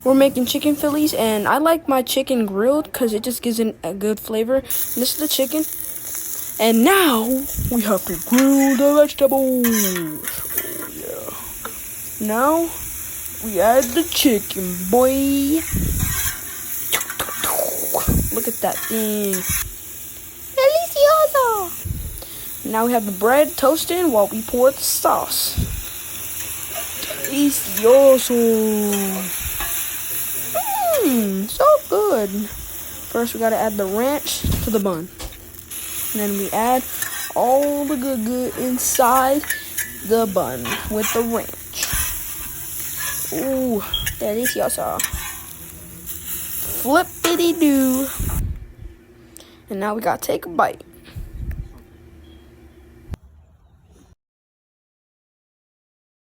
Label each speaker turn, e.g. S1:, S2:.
S1: We're making chicken Phillies, and I like my chicken grilled because it just gives it a good flavor. And this is the chicken. And now we have to grill the vegetables. Oh, yeah. Now we add the chicken, boy. Look at that thing. Delicioso. Now we have the bread toasting while we pour the sauce. Delicioso. So good. First, we gotta add the ranch to the bun. And then we add all the good inside the bun with the ranch. Ooh, delicioso. Flippity-doo. And now we gotta take a bite.